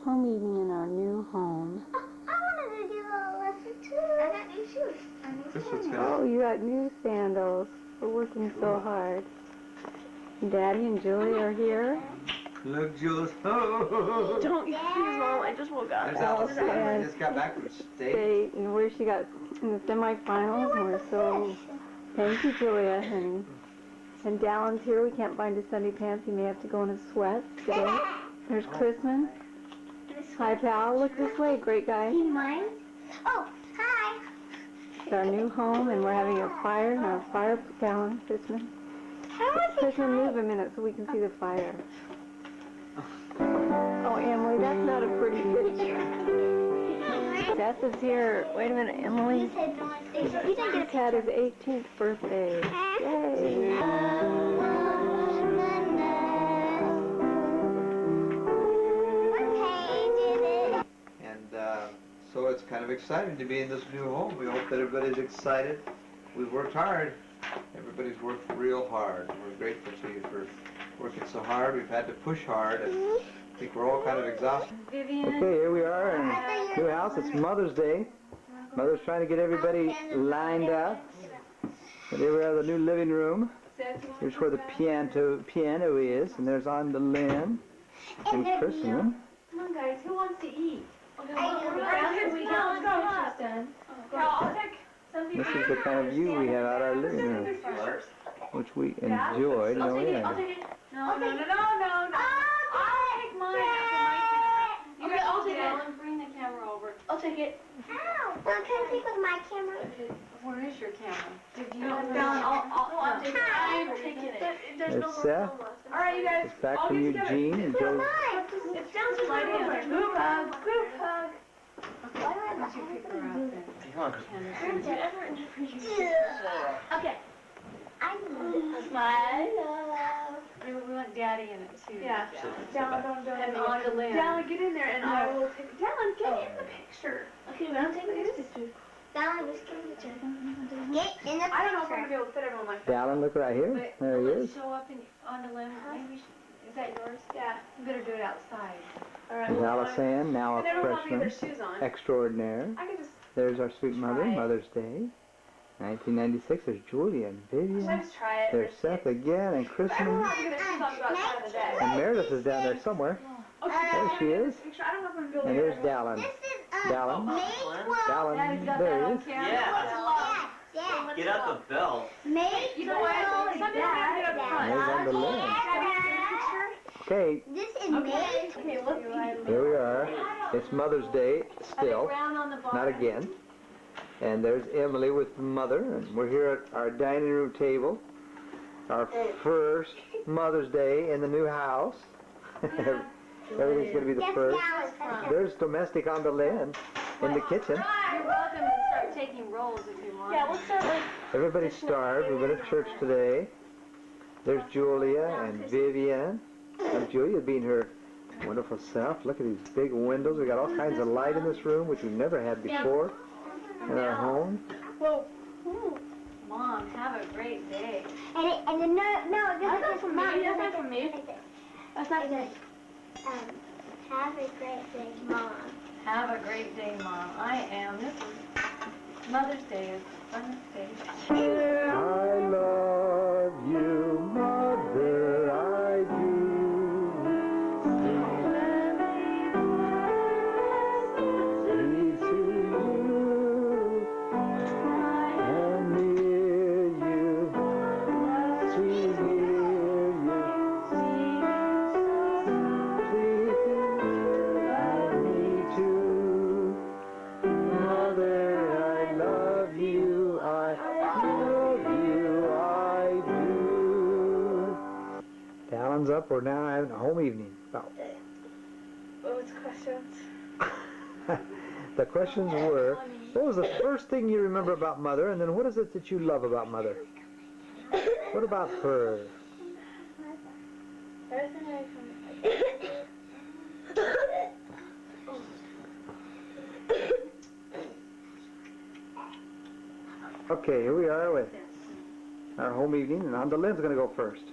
home evening in our new home. I wanted to do a lesson too. I got new shoes. Oh, you got new sandals. We're working so hard. Daddy and Julie are here. Look, Jules. Don't you please, Mom. I just woke up. There's Allison. I just got back from state. And where she got in the semifinals, and we're so... Thank you, Julia, honey. And Dallin's here. We can't find his Sunday pants. He may have to go in his sweats today. There's Chrisman. Hi, pal. Look this way. Great guy. Mine? Oh, hi. It's our new home, and we're having a fire in our fire gallon, Chrisman. Chrisman, move a minute so we can see the fire. Oh, Emily, that's not a pretty picture. Seth is here. Wait a minute, Emily. He's had his 18th birthday. Yay! And so it's kind of exciting to be in this new home. We hope that everybody's excited. We've worked hard. Everybody's worked real hard. We're grateful to you for working so hard. We've had to push hard, and I think we're all kind of exhausted. Okay, here we are in the new house. It's Mother's Day. Mother's trying to get everybody lined up. And here we are, the new living room. Here's where the piano is, and there's on the Lynn and Chrisman. Come on, guys. Who wants to eat? Okay, This is the kind of view we have out our living room, which we enjoyed. I'll take it. No. I'll take mine. Okay, I'll take it. Bring the camera over. I'll take it. Ow! Well, can I take with my camera? Where is your camera? Did you I'll take it. I'm taking it. There's Seth. All right, you guys. It's back from Eugene and Joe. It's down to slide in. Group hug. Group hug. Okay. Smile. We want Daddy in it too. Yeah. Dallin, and on the Lynn. Dallin, get in there, and I will take. Dallin, get in the picture. Okay, but I'm taking this picture. Dallin, just get in the picture. Get in the picture. I don't know if I'm gonna be able to fit everyone on my phone. Dallin, look right here. There he is. Show up on the Lynn. Maybe is that yours? Yeah. You better do it outside. All right. There's Allison, now a freshman on. extraordinaire. I can just. There's our sweet mother, Mother's Day. 1996, there's Julia and Vivian. Should I just try it? There's Seth again and Chrisman. And Meredith is down there somewhere. There she is. And there's Dallin. Dallin. Dallin, there he is. Yeah. Get out the belt. You know what? And there's on the list. Okay, This is May. here we are. It's Mother's Day still, not again. And there's Emily with Mother, and we're here at our dining room table. Our first Mother's Day in the new house. Everything's going to be the first. There's domestic on the land in the kitchen. You're welcome to start taking rolls if you want. Yeah, we'll start with... Everybody's starved. We've been at church today. There's Julia and Vivian. And Julia being her wonderful self. Look at these big windows. We got all kinds of light in this room, which we've never had before in our home. Well, Mom, have a great day. And then no, this is from Mom. That's not from me. That's not good. Have a great day, Mom. Have a great day, Mom. I am. This is Mother's Day. Is the funnest day. I love you, Mother, I do. Sweet to you, and near you, sweet near you, sweet I need you. Mother, I love you, I love you, I do. Dallin's up, we're now having a home evening. About. What was the questions? The questions were, what was the first thing you remember about Mother, and then what is it that you love about Mother? What about her? Okay, here we are with our home evening, and Lynn's going to go first.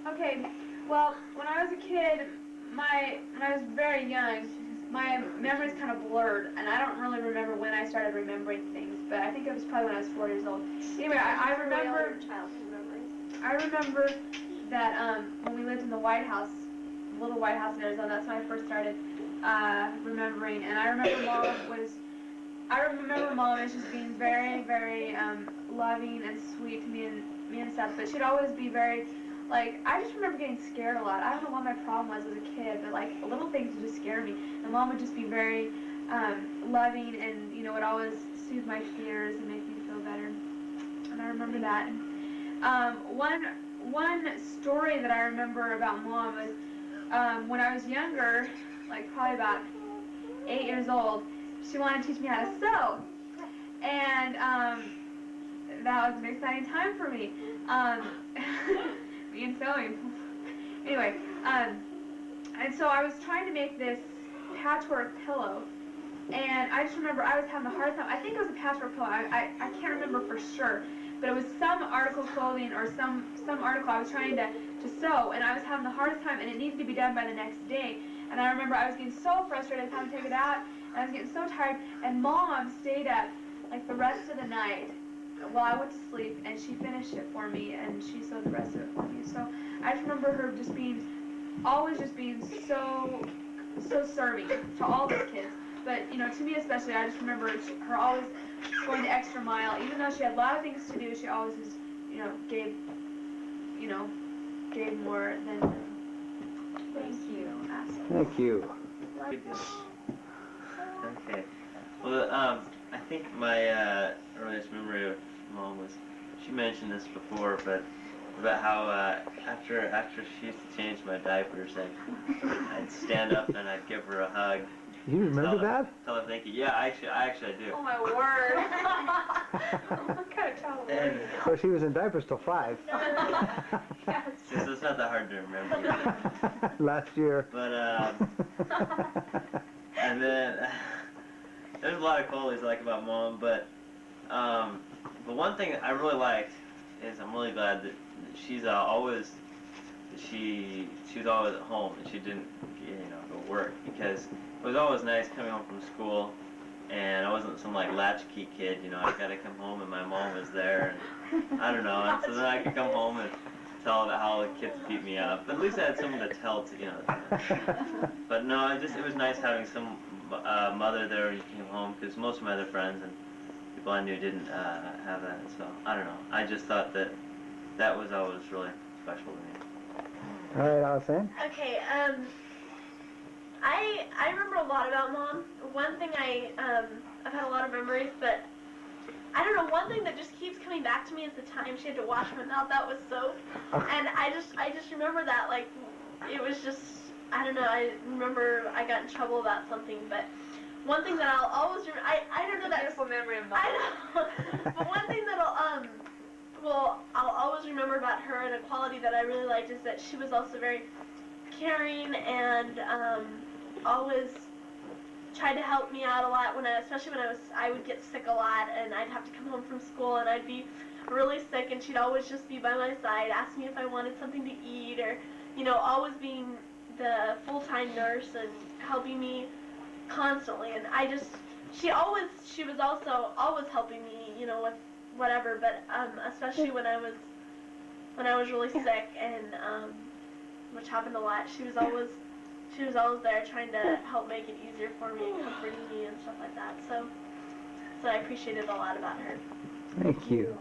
Okay, well, when I was a kid, when I was very young, my memory's kind of blurred, and I don't really remember when I started remembering things, but I think it was probably when I was 4 years old. Anyway, I remember that when we lived in the White House, the little White House in Arizona, that's when I first started remembering, and I remember Mom as just being very, very loving and sweet to me and stuff, but she'd always be very, like, I just remember getting scared a lot. I don't know what my problem was as a kid, but like little things would just scare me. And Mom would just be very loving and, you know, would always soothe my fears and make me feel better. And I remember that. And, one story that I remember about Mom was when I was younger, like probably about 8 years old, she wanted to teach me how to sew. And that was an exciting time for me. And sewing. Anyway, and so I was trying to make this patchwork pillow, and I just remember I was having a hard time. I think it was a patchwork pillow. I can't remember for sure, but it was some article of clothing or some article I was trying to sew, and I was having the hardest time, and it needed to be done by the next day. And I remember I was getting so frustrated, I was having to take it out, and I was getting so tired, and Mom stayed up like the rest of the night while I went to sleep, and she finished it for me, and she sewed the rest of it for me. So I just remember her always being so serving to all the kids. But, you know, to me especially, I just remember her always going the extra mile. Even though she had a lot of things to do, she always just, you know, gave more than Thank you. asked. Thank you. Okay. Well, I think my earliest memory of Mom was, she mentioned this before, but about how after she used to change my diapers, I'd stand up and I'd give her a hug. You remember that? Tell her thank you. Yeah, I actually do. Oh my word. What kind of child were you? Of course, he was in diapers till 5. So it's not that hard to remember. Last year. But and then there's a lot of qualities I like about Mom, but one thing I really liked is I'm really glad that she's always always at home and she didn't go work, because it was always nice coming home from school and I wasn't some like latchkey kid, I gotta come home and my mom was there and I don't know, and so then I could come home and tell about how the kids beat me up. But at least I had someone to tell to. But no, it was nice having some mother there when you came home, because most of my other friends and people I knew didn't have that. So I don't know. I just thought that was always really special to me. All right, Allison. Okay, I remember a lot about Mom. One thing I've had a lot of memories, but I don't know, one thing that just keeps coming back to me is the time she had to wash my mouth out with soap. And I just remember that, like, it was just, I don't know, I remember I got in trouble about something, but one thing that I'll always remember, I don't know that. Beautiful memory of Mom. I know, but one thing that I'll always remember about her, and a quality that I really liked, is that she was also very caring and always tried to help me out a lot especially when I would get sick a lot, and I'd have to come home from school and I'd be really sick, and she'd always just be by my side, ask me if I wanted something to eat, or always being the full-time nurse and helping me constantly. And she was also always helping me, with whatever, but especially when I was really sick, and which happened a lot, she was always there trying to help make it easier for me and comforting me and stuff like that. So I appreciated a lot about her. Thank you.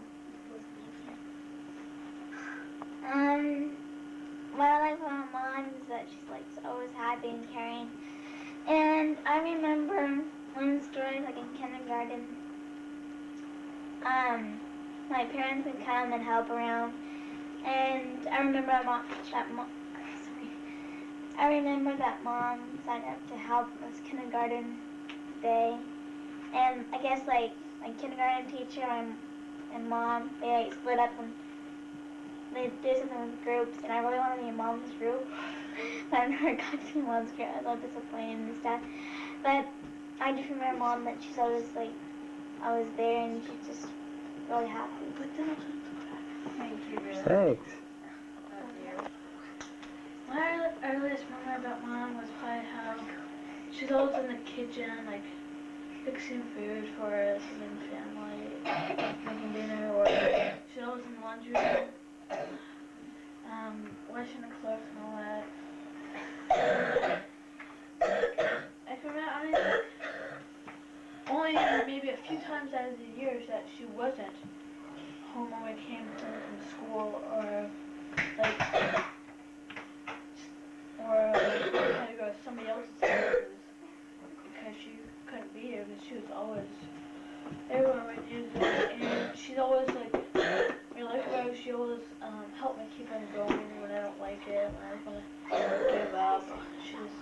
What I like about Mom is that she's like always happy and caring. And I remember one story, like in kindergarten. My parents would come and help around, and I remember that Mom signed up to help us kindergarten day, and I guess like my kindergarten teacher and Mom, they like split up and they do something with groups, and I really wanted to be in Mom's group, but I never got to be in Mom's group. I was all disappointed and stuff, but I just remember Mom, that she's always there, and she's just really happy. Thank you, Ruth. Thanks. My earliest memory about Mom was probably how she's always in the kitchen, like fixing food for us and the family, making dinner, or she's always in the laundry room, washing the clothes and all that. I can remember, I mean, only maybe a few times out of the years that she wasn't home when we came home from school, or like, we had to go to somebody else's house because she couldn't be here, but she was always everywhere we needed her. And she's always like, when I like her, she always helped me keep on going when I don't like it, when I want to give up. She just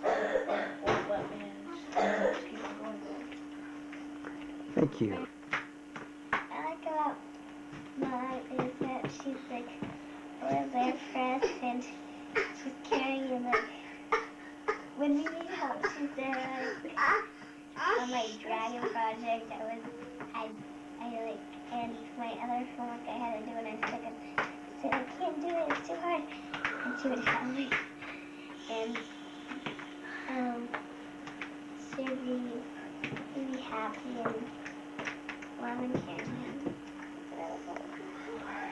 won't let me, and she always keeps on going. Thank you. I like about Mom is that she's like always there for us, and she's caring, and like when we need help, she's there. Like on my dragon project, I like, and my other homework I had to do, and I said I can't do it, it's too hard, and she would help me, and she'd be happy and warm and caring.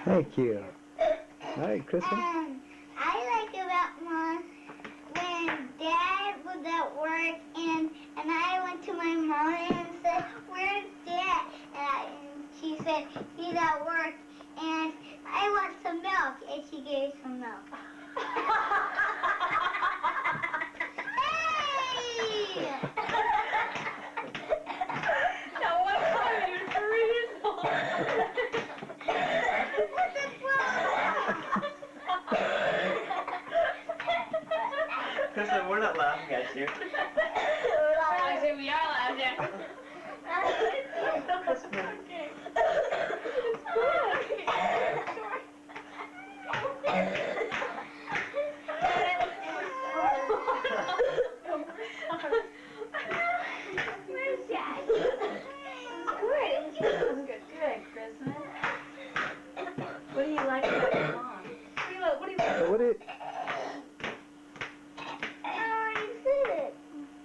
Thank you. All right, Kristen. I like about Mom when Dad was at work and I went to my mom and said, "Where's Dad?" And she said, "He's at work and I want some milk," and she gave some milk. Hey! Now one time you were 3 years old. Kristen, we're not laughing at you. I said we are laughing. Where's Dad? Good, Christmas. What do you like about your mom? What do you like? What did?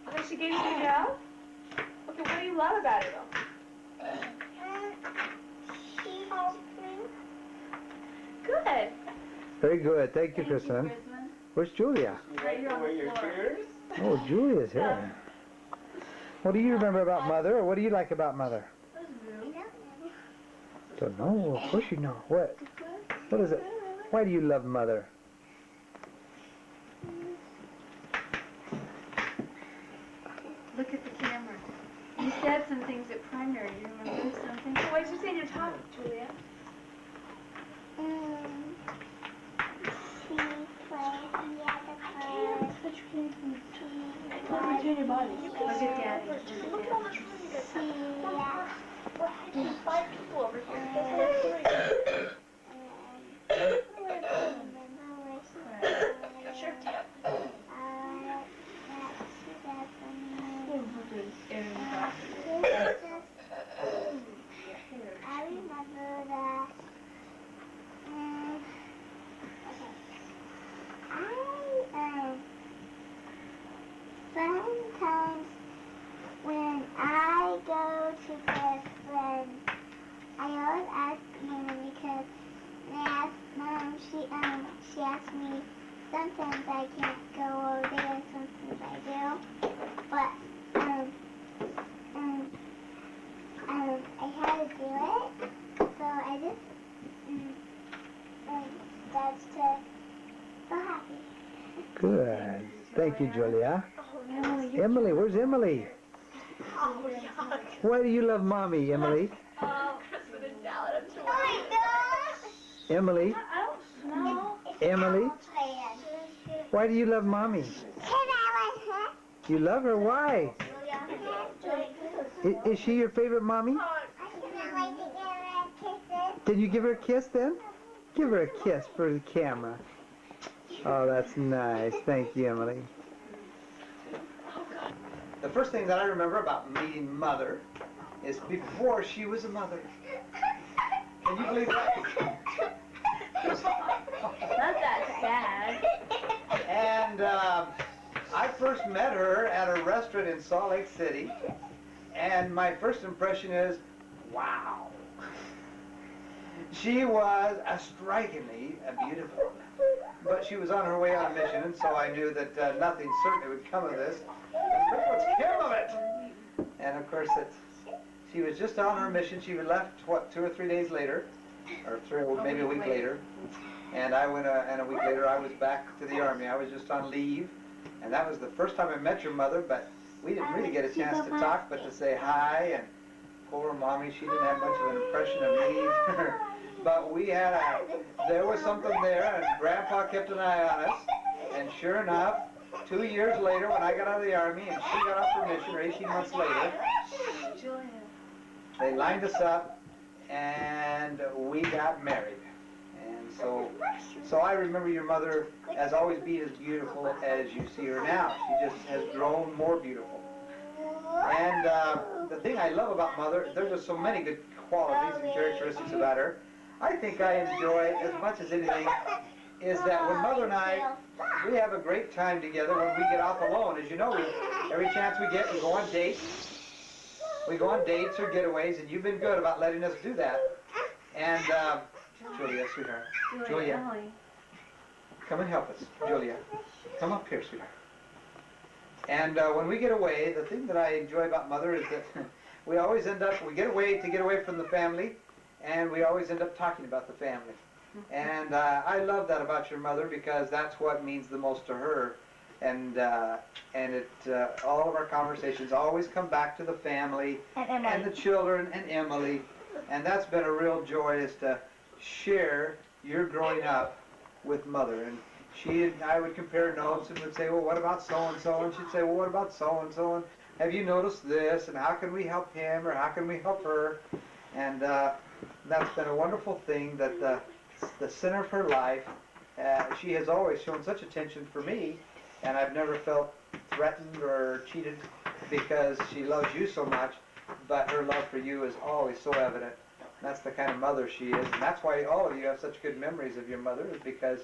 Oh, she gave you the job? Okay, what do you love about it though? She helped me. Good. Very good. Thank you, Kristen. Where's Julia? Right here on the floor. Oh, Julia's here. What do you remember about Mother, or what do you like about Mother? Don't know. Of course you know. What? What is it? Why do you love Mother? Look at the camera. You said some things at primary. You remember something? What did you say in your talk, Julia? She played piano. Look between your bodies. Look at Daddy. Look at all the room you guys have. We're hiding 5 people over here. You guys have 3. Sure. I remember that. Sometimes when I go to bed, I always ask Mom because when I ask Mom, she asks me. Sometimes I can't go over there, sometimes I do. But I had to do it, so I just that's to so happy. Good. Thank you, Julia. Emily, where's Emily? Why do you love Mommy, Emily? Kristen and Dallin, I'm Oh my gosh! Emily? I don't know. Emily? Why do you love Mommy? Can I like her? You love her? Why? Is she your favorite Mommy? I cannot wait to give her kisses. Did you give her a kiss then? Give her a kiss for the camera. Oh, that's nice. Thank you, Emily. The first thing that I remember about meeting Mother is before she was a mother. Can you believe that? Not that sad. And And I first met her at a restaurant in Salt Lake City, and my first impression is, wow. She was strikingly beautiful, but she was on her way on a mission, and so I knew that nothing certainly would come of this. And look what's come of it! And of course, she was just on her mission. She left, what, 2 or 3 days later, or maybe a week later. And I went, and a week later I was back to the Army. I was just on leave, and that was the first time I met your mother, but we didn't really get a chance to talk, but to say hi, and poor Mommy, she didn't have much of an impression of me either. But there was something there, and Grandpa kept an eye on us, and sure enough, 2 years later, when I got out of the Army, and she got off her mission, or 18 months later, they lined us up, and we got married. And so I remember your mother as always being as beautiful as you see her now. She just has grown more beautiful. And the thing I love about Mother, there's just so many good qualities and characteristics about her. I think I enjoy, as much as anything, is that when Mother and I, we have a great time together when we get off alone. As you know, every chance we get, we go on dates. We go on dates or getaways, and you've been good about letting us do that. And, Julia, sweetheart. Julia, come and help us. Julia, come up here, sweetheart. And when we get away, the thing that I enjoy about Mother is that we always we get away from the family, and we always end up talking about the family. And I love that about your mother, because that's what means the most to her. And all of our conversations always come back to the family and the children and Emily. And that's been a real joy, is to share your growing up with Mother. And she and I would compare notes and would say, well, what about so-and-so? And she'd say, well, what about so-and-so? And have you noticed this? And how can we help him, or how can we help her? And that's been a wonderful thing, that the center of her life, she has always shown such attention for me, and I've never felt threatened or cheated, because she loves you so much, but her love for you is always so evident. That's the kind of mother she is, and that's why all of you have such good memories of your mother, is because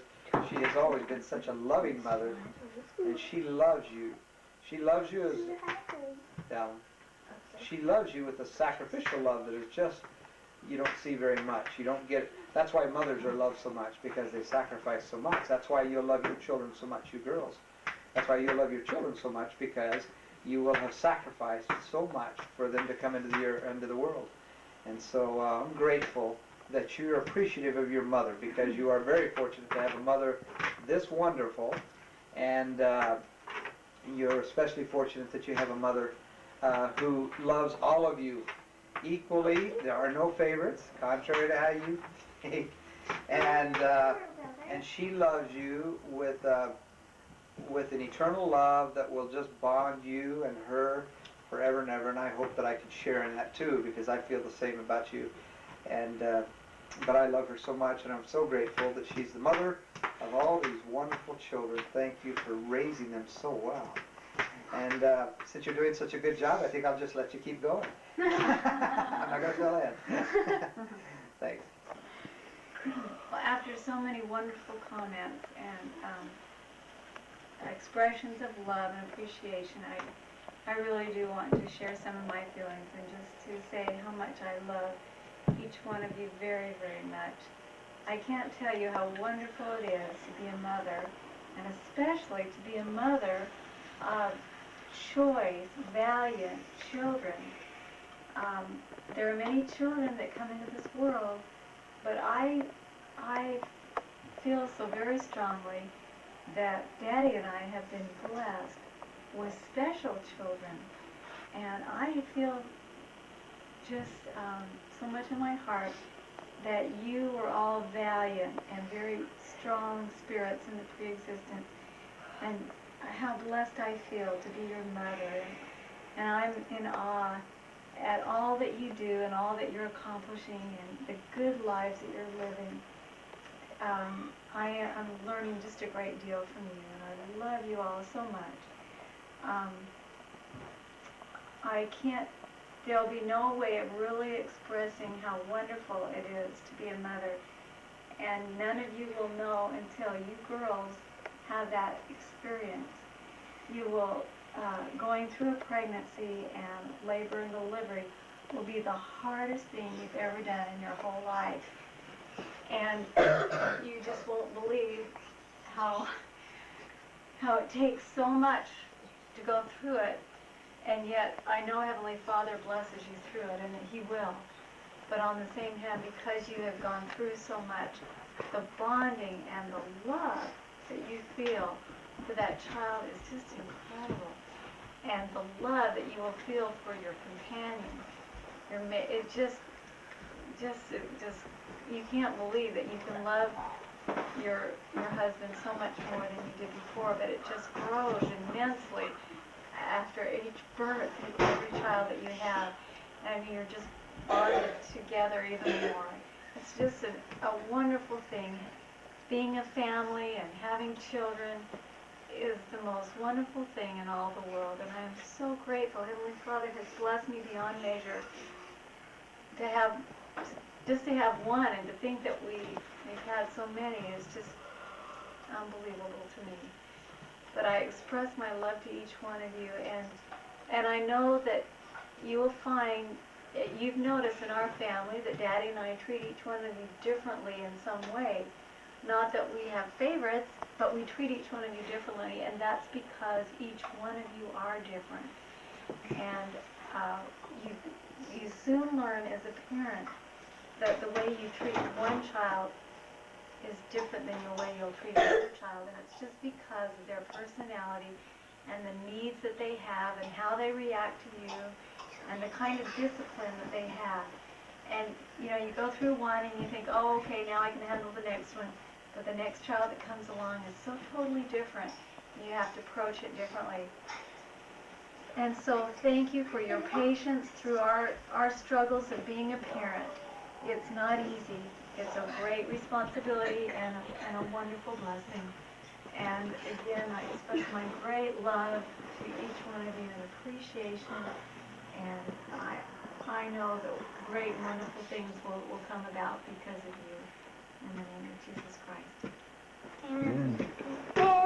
she has always been such a loving mother, and she loves you. She loves you she loves you with a sacrificial love that is just, you don't see very much. You don't get, that's why mothers are loved so much, because they sacrifice so much. That's why you'll love your children so much, you girls. That's why you'll love your children so much, because you will have sacrificed so much for them to come into the world. And so I'm grateful that you're appreciative of your mother, because you are very fortunate to have a mother this wonderful, and you're especially fortunate that you have a mother who loves all of you equally. There are no favorites, contrary to how you think. And she loves you with an eternal love that will just bond you and her forever and ever. And I hope that I can share in that too, because I feel the same about you. And but I love her so much, and I'm so grateful that she's the mother of all these wonderful children. Thank you for raising them so well. And since you're doing such a good job, I think I'll just let you keep going. I'm not going to tell Ed. Thanks. Well, after so many wonderful comments and expressions of love and appreciation, I really do want to share some of my feelings, and just to say how much I love each one of you very, very much. I can't tell you how wonderful it is to be a mother, and especially to be a mother of choice, valiant children. There are many children that come into this world, but I feel so very strongly that Daddy and I have been blessed with special children, and I feel just so much in my heart that you were all valiant and very strong spirits in the pre-existence, and how blessed I feel to be your mother, and I'm in awe at all that you do and all that you're accomplishing and the good lives that you're living. I am learning just a great deal from you, and I love you all so much. There'll be no way of really expressing how wonderful it is to be a mother, and none of you will know until you girls have that experience. You will, going through a pregnancy and labor and delivery will be the hardest thing you've ever done in your whole life. And you just won't believe how it takes so much to go through it. And yet, I know Heavenly Father blesses you through it, and that He will. But on the same hand, because you have gone through so much, the bonding and the love that you feel for that child is just incredible. And the love that you will feel for your companion, it just, you can't believe that you can love your husband so much more than you did before, but it just grows immensely after each birth, every child that you have, and you're just bonded together even more. It's just a wonderful thing. Being a family and having children is the most wonderful thing in all the world, and I am so grateful. Heavenly Father has blessed me beyond measure to have one, and to think that we've had so many is just unbelievable to me. But I express my love to each one of you, and I know that you will find, you've noticed in our family that Daddy and I treat each one of you differently in some way. Not that we have favorites, but we treat each one of you differently, and that's because each one of you are different. And you soon learn as a parent that the way you treat one child is different than the way you'll treat another child, and it's just because of their personality and the needs that they have and how they react to you and the kind of discipline that they have. And you know, you go through one and you think, oh, okay, now I can handle the next one, but the next child that comes along is so totally different. You have to approach it differently. And so thank you for your patience through our struggles of being a parent. It's not easy. It's a great responsibility and a wonderful blessing. And again, I express my great love to each one of you and appreciation. And I know that great, wonderful things will come about because of you. In the name of Jesus Christ. Amen.